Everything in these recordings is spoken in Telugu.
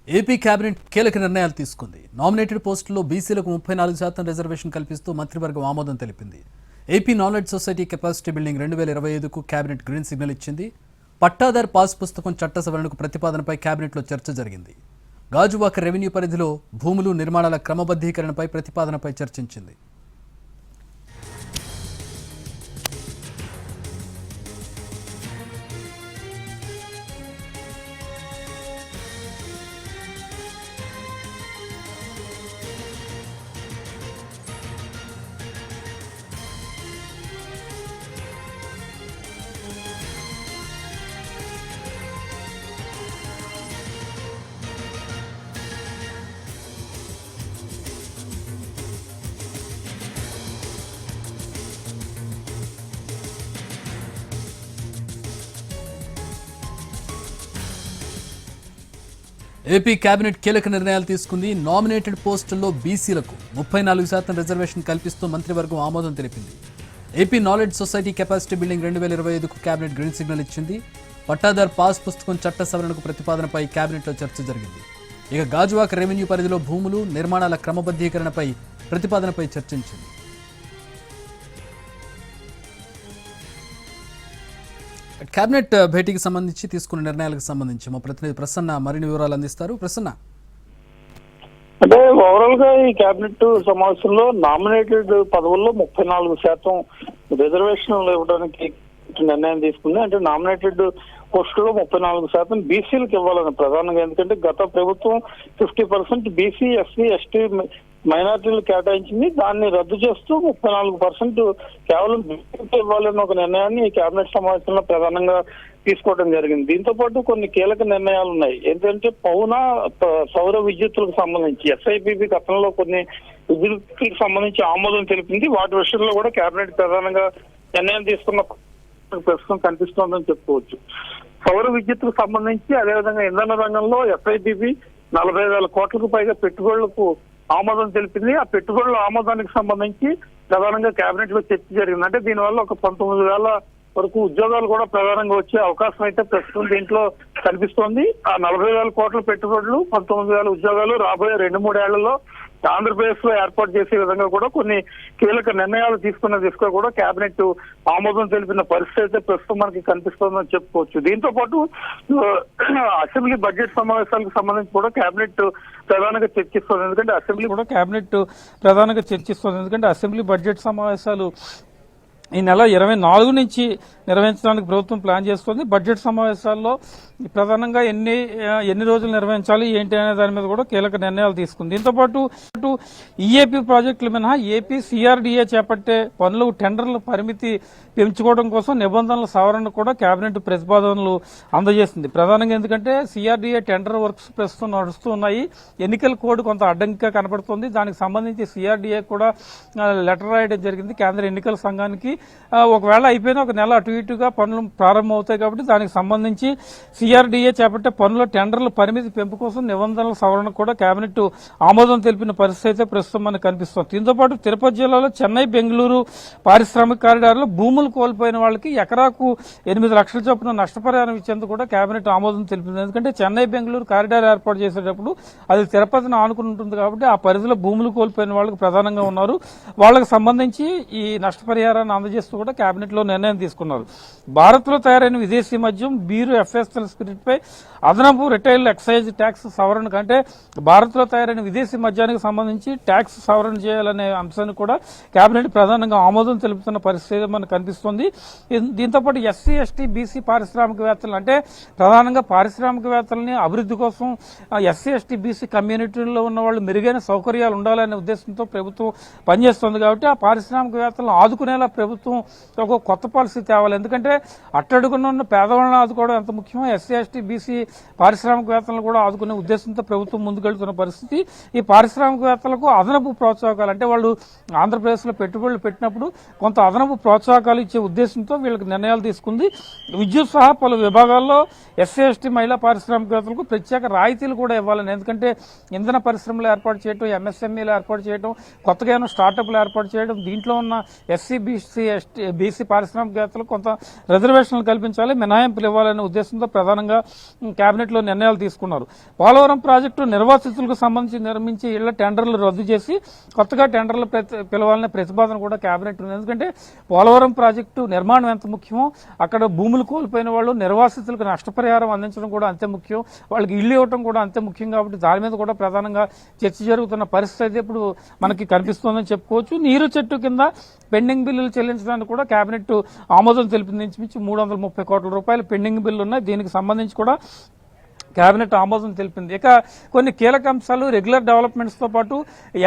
ఏపీ కేబినెట్ కీలక నిర్ణయాలు తీసుకుంది. నామినేటెడ్ పోస్టుల్లో బీసీలకు 34% రిజర్వేషన్ కల్పిస్తూ మంత్రివర్గం ఆమోదం తెలిపింది. AP knowledge society capacity building 2025కు కేబినెట్ గ్రీన్ సిగ్నల్ ఇచ్చింది. పట్టాదార్ పాస్ పుస్తకం చట్ట సవరణకు ప్రతిపాదనపై కేబినెట్లో చర్చ జరిగింది. గాజువాక రెవెన్యూ పరిధిలో భూములు నిర్మాణాల క్రమబద్ధీకరణపై ప్రతిపాదనపై చర్చించింది. ఏపీ కేబినెట్ కీలక నిర్ణయాలు తీసుకుంది. నామినేటెడ్ పోస్టుల్లో బీసీలకు 34% రిజర్వేషన్ కల్పిస్తూ మంత్రివర్గం ఆమోదం తెలిపింది. AP knowledge society capacity building 2025కు కేబినెట్ గ్రీన్ సిగ్నల్ ఇచ్చింది. పట్టాదార్ పాస్ పుస్తకం చట్ట సవరణకు ప్రతిపాదనపై కేబినెట్లో చర్చ జరిగింది. ఇక గాజువాక రెవెన్యూ పరిధిలో భూములు నిర్మాణాల క్రమబద్ధీకరణపై ప్రతిపాదనపై చర్చించింది. కేబినెట్ భేటీకి సంబంధించి తీసుకున్న నిర్ణయాలకు సంబంధించి మా ప్రతినిధి ప్రసన్న మరిన్ని వివరాలు అందిస్తారు. ప్రసన్న, అంటే ఓవరాల్ గా ఈ కేబినెట్ సమావేశంలో నామినేటెడ్ పదవుల్లో 34% రిజర్వేషన్లు ఇవ్వడానికి నిర్ణయం తీసుకుంది. అంటే నామినేటెడ్ పోస్టులో 34% బీసీలకు ఇవ్వాలని ప్రధానంగా, ఎందుకంటే గత ప్రభుత్వం 50% బీసీ, ఎస్సీ, ఎస్టీ మైనార్టీలు కేటాయించింది. దాన్ని రద్దు చేస్తూ 34% కేవలం బీసీకి ఇవ్వాలన్న ఒక నిర్ణయాన్ని ఈ కేబినెట్ సమావేశంలో ప్రధానంగా తీసుకోవడం జరిగింది. దీంతో పాటు కొన్ని కీలక నిర్ణయాలు ఉన్నాయి. ఏంటంటే సౌర విద్యుత్తులకు సంబంధించి ఎస్ఐపిబి గతంలో కొన్ని విద్యుత్తులకు సంబంధించి ఆమోదం తెలిపింది. వాటి విషయంలో కూడా కేబినెట్ ప్రధానంగా నిర్ణయం తీసుకున్న ప్రస్తుతం కనిపిస్తోందని చెప్పుకోవచ్చు. సౌర విద్యుత్తుకు సంబంధించి, అదేవిధంగా ఇంధన రంగంలో ఎస్ఐపిబి 40,000 కోట్లకు పైగా పెట్టుబడులకు ఆమోదం తెలిపింది. ఆ పెట్టుబడుల ఆమోదానికి సంబంధించి ప్రధానంగా కేబినెట్ లో చర్చ జరిగింది. అంటే దీనివల్ల ఒక 19,000 వరకు ఉద్యోగాలు కూడా ప్రధానంగా వచ్చే అవకాశం అయితే ప్రస్తుతం దీంట్లో కనిపిస్తోంది. ఆ 40,000 కోట్ల పెట్టుబడులు, 19,000 ఉద్యోగాలు రాబోయే 2-3 ఏళ్లలో ఆంధ్రప్రదేశ్ లో ఏర్పాటు చేసే విధంగా కూడా కొన్ని కీలక నిర్ణయాలు తీసుకున్న దిశగా కూడా కేబినెట్ ఆమోదం తెలిపిన పరిస్థితి అయితే ప్రస్తుతం మనకి కనిపిస్తోందని చెప్పుకోవచ్చు. దీంతో పాటు అసెంబ్లీ బడ్జెట్ సమావేశాలకు సంబంధించి కూడా కేబినెట్ ప్రధానంగా చర్చిస్తోంది. ఎందుకంటే అసెంబ్లీ బడ్జెట్ సమావేశాలు ఈ నెల 24 నుంచి నిర్వహించడానికి ప్రభుత్వం ప్లాన్ చేస్తుంది. బడ్జెట్ సమావేశాల్లో ప్రధానంగా ఎన్ని రోజులు నిర్వహించాలి ఏంటి అనే దాని మీద కూడా కీలక నిర్ణయాలు తీసుకుంది. దీంతో పాటు ఈఏపీ ప్రాజెక్టులు మినహా ఏపీ సిఆర్డీఏ చేపట్టే పనులు టెండర్ల పరిమితి పెంచుకోవడం కోసం నిబంధనల సవరణ కూడా కేబినెట్ ప్రతిపాదనలు అందజేసింది. ప్రధానంగా ఎందుకంటే సిఆర్డీఏ టెండర్ వర్క్స్ ప్రస్తుతం నడుస్తూ ఉన్నాయి. ఎన్నికల కోడ్ కొంత అడ్డంకిగా కనపడుతుంది. దానికి సంబంధించి సిఆర్డీఏ కూడా లెటర్ రాయడం జరిగింది కేంద్ర ఎన్నికల సంఘానికి. ఒకవేళ అయిపోయినా ఒక నెల అటు ఇటుగా పనులు ప్రారంభం అవుతాయి కాబట్టి దానికి సంబంధించి సిఆర్డీఏ చేపట్టే పనుల టెండర్ల పరిమితి పెంపు కోసం నిబంధనల సవరణ కూడా కేబినెట్ ఆమోదం తెలిపిన పరిస్థితి అయితే ప్రస్తుతం మనకు కనిపిస్తుంది. దీంతో పాటు తిరుపతి జిల్లాలో చెన్నై, బెంగళూరు పారిశ్రామిక కారిడార్లో భూములు కోల్పోయిన వాళ్ళకి ఎకరాకు 8 లక్షల చొప్పున నష్టపరిహారం ఇచ్చేందుకు కూడా కేబినెట్ ఆమోదం తెలిపింది. ఎందుకంటే చెన్నై, బెంగళూరు కారిడార్ ఏర్పాటు చేసేటప్పుడు అది తిరుపతిని ఆనుకుని ఉంటుంది కాబట్టి ఆ పరిధిలో భూములు కోల్పోయిన వాళ్ళకి ప్రధానంగా ఉన్నారు. వాళ్ళకి సంబంధించి ఈ నష్టపరిహారాన్ని అందజేస్తూ కూడా కేబినెట్ లో నిర్ణయం తీసుకున్నారు. భారత్ లో తయారైన విదేశీ మద్యం, బీరు, ఎఫ్ఎస్ఎల్ స్పిరిట్ పై అదనపు రిటైల్ ఎక్సైజ్ ట్యాక్స్ సవరణ కంటే భారత్ లో తయారైన విదేశీ మద్యానికి సంబంధించి ట్యాక్స్ సవరణ చేయాలనే అంశాన్ని కూడా కేబినెట్ ప్రధానంగా ఆమోదం తెలుపుతున్న పరిస్థితి మనకు కనిపిస్తోంది. దీంతో పాటు ఎస్సీ, ఎస్టీ, బీసీ పారిశ్రామికవేత్తలు, అంటే ప్రధానంగా పారిశ్రామికవేత్తలని అభివృద్ధి కోసం ఎస్సీ, ఎస్టీ, బీసీ కమ్యూనిటీల్లో ఉన్న వాళ్ళు మెరుగైన సౌకర్యాలు ఉండాలనే ఉద్దేశంతో ప్రభుత్వం పనిచేస్తుంది. కాబట్టి ఆ పారిశ్రామికవేత్తలను ఆదుకునేలా ప్రభుత్వం ఒక కొత్త పాలసీ తేవాలి. ఎందుకంటే అట్టడుగున ఉన్న పేదవాళ్ళని ఆదుకోవడం ఎంత ముఖ్యమో ఎస్సీ, ఎస్టీ, బీసీ పారిశ్రామికవేత్తలను కూడా ఆదుకునే ఉద్దేశంతో ప్రభుత్వం ముందుకెళ్తున్న పరిస్థితి. ఈ పారిశ్రామికవేత్తలకు అదనపు ప్రోత్సాహకాలు, అంటే వాళ్ళు ఆంధ్రప్రదేశ్లో పెట్టుబడులు పెట్టినప్పుడు కొంత అదనపు ప్రోత్సాహకాలు ఇచ్చే ఉద్దేశంతో వీళ్ళకి నిర్ణయాలు తీసుకుంది. విద్యుత్ సహా పలు విభాగాల్లో ఎస్సీ ఎస్టీ మహిళా పారిశ్రామికవేత్తలకు ప్రత్యేక రాయితీలు కూడా ఇవ్వాలని, ఎందుకంటే ఇంధన పరిశ్రమలు ఏర్పాటు చేయడం, ఎంఎస్ఎంఈలు ఏర్పాటు చేయడం, కొత్తగా స్టార్టప్లు ఏర్పాటు చేయడం, దీంట్లో ఉన్న ఎస్సీ బీసీ పారిశ్రామికవేత్తలకు కొంత రిజర్వేషన్లు కల్పించాలి, మినహాయింపులు ఇవ్వాలనే ఉద్దేశంతో ప్రధానంగా కేబినెట్లో నిర్ణయాలు తీసుకున్నారు. పోలవరం ప్రాజెక్టు నిర్వాసితులకు సంబంధించి నిర్మించి ఇళ్ల టెండర్లు రద్దు చేసి కొత్తగా టెండర్లు పిలవాలనే ప్రతిపాదన కూడా కేబినెట్ ఉంది. ఎందుకంటే పోలవరం ప్రాజెక్టు నిర్మాణం ఎంత ముఖ్యమో అక్కడ భూములు కోల్పోయిన వాళ్ళు నిర్వాసితులకు నష్టపరిహారం అందించడం కూడా అంతే ముఖ్యం, వాళ్ళకి ఇల్లు ఇవ్వడం కూడా అంతే ముఖ్యం. కాబట్టి దాని మీద కూడా ప్రధానంగా చర్చ జరుగుతున్న పరిస్థితి ఇప్పుడు మనకి కనిపిస్తోందని చెప్పుకోవచ్చు. నీరు చెట్టు కింద పెండింగ్ బిల్లులు చెల్లించడానికి కూడా కేబినెట్ ఆమోదం తెలిపింది. ఇంచుమించు 330 కోట్ల రూపాయలు పెండింగ్ బిల్లు ఉన్నాయి. దీనికి సంబంధించి కూడా కేబినెట్ ఆమోదం తెలిపింది. ఇక కొన్ని కీలక అంశాలు రెగ్యులర్ డెవలప్మెంట్స్తో పాటు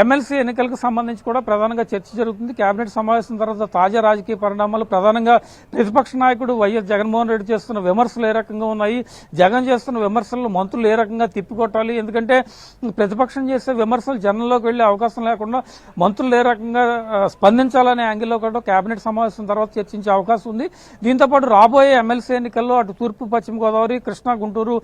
ఎమ్మెల్సీ ఎన్నికలకు సంబంధించి కూడా ప్రధానంగా చర్చ జరుగుతుంది. కేబినెట్ సమావేశం తర్వాత తాజా రాజకీయ పరిణామాలు, ప్రధానంగా ప్రతిపక్ష నాయకుడు వైఎస్ జగన్మోహన్ రెడ్డి చేస్తున్న విమర్శలు ఏ రకంగా ఉన్నాయి, జగన్ చేస్తున్న విమర్శలను మంత్రులు ఏ రకంగా తిప్పికొట్టాలి, ఎందుకంటే ప్రతిపక్షం చేసే విమర్శలు జనంలోకి వెళ్లే అవకాశం లేకుండా మంత్రులు ఏ రకంగా స్పందించాలనే యాంగిల్లో కూడా కేబినెట్ సమావేశం తర్వాత చర్చించే అవకాశం ఉంది. దీంతోపాటు రాబోయే ఎమ్మెల్సీ ఎన్నికల్లో అటు తూర్పు పశ్చిమ గోదావరి, కృష్ణా, గుంటూరు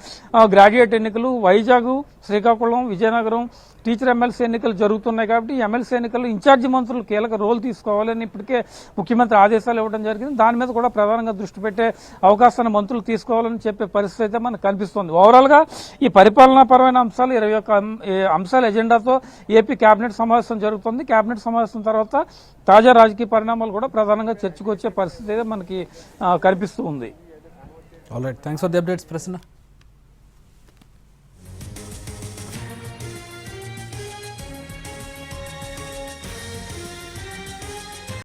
గ్రాడ్యుయేట్ ఎన్నికలు, వైజాగ్, శ్రీకాకుళం, విజయనగరం టీచర్ ఎమ్మెల్సీ ఎన్నికలు జరుగుతున్నాయి. కాబట్టి ఈ ఎమ్మెల్సీ ఎన్నికల్లో ఇన్ఛార్జి మంత్రులు కీలక రోల్ తీసుకోవాలని ఇప్పటికే ముఖ్యమంత్రి ఆదేశాలు ఇవ్వడం జరిగింది. దాని మీద కూడా ప్రధానంగా దృష్టి పెట్టే అవకాశాన్ని మంత్రులు తీసుకోవాలని చెప్పే పరిస్థితి అయితే మనకు కనిపిస్తోంది. ఓవరాల్గా ఈ పరిపాలనాపరమైన అంశాలు 21 అంశాల ఎజెండాతో ఏపీ కేబినెట్ సమావేశం జరుగుతుంది. కేబినెట్ సమావేశం తర్వాత తాజా రాజకీయ పరిణామాలు కూడా ప్రధానంగా చర్చకు వచ్చే పరిస్థితి అయితే మనకి కనిపిస్తూ ఉంది. All right, thanks for the updates Prasanna.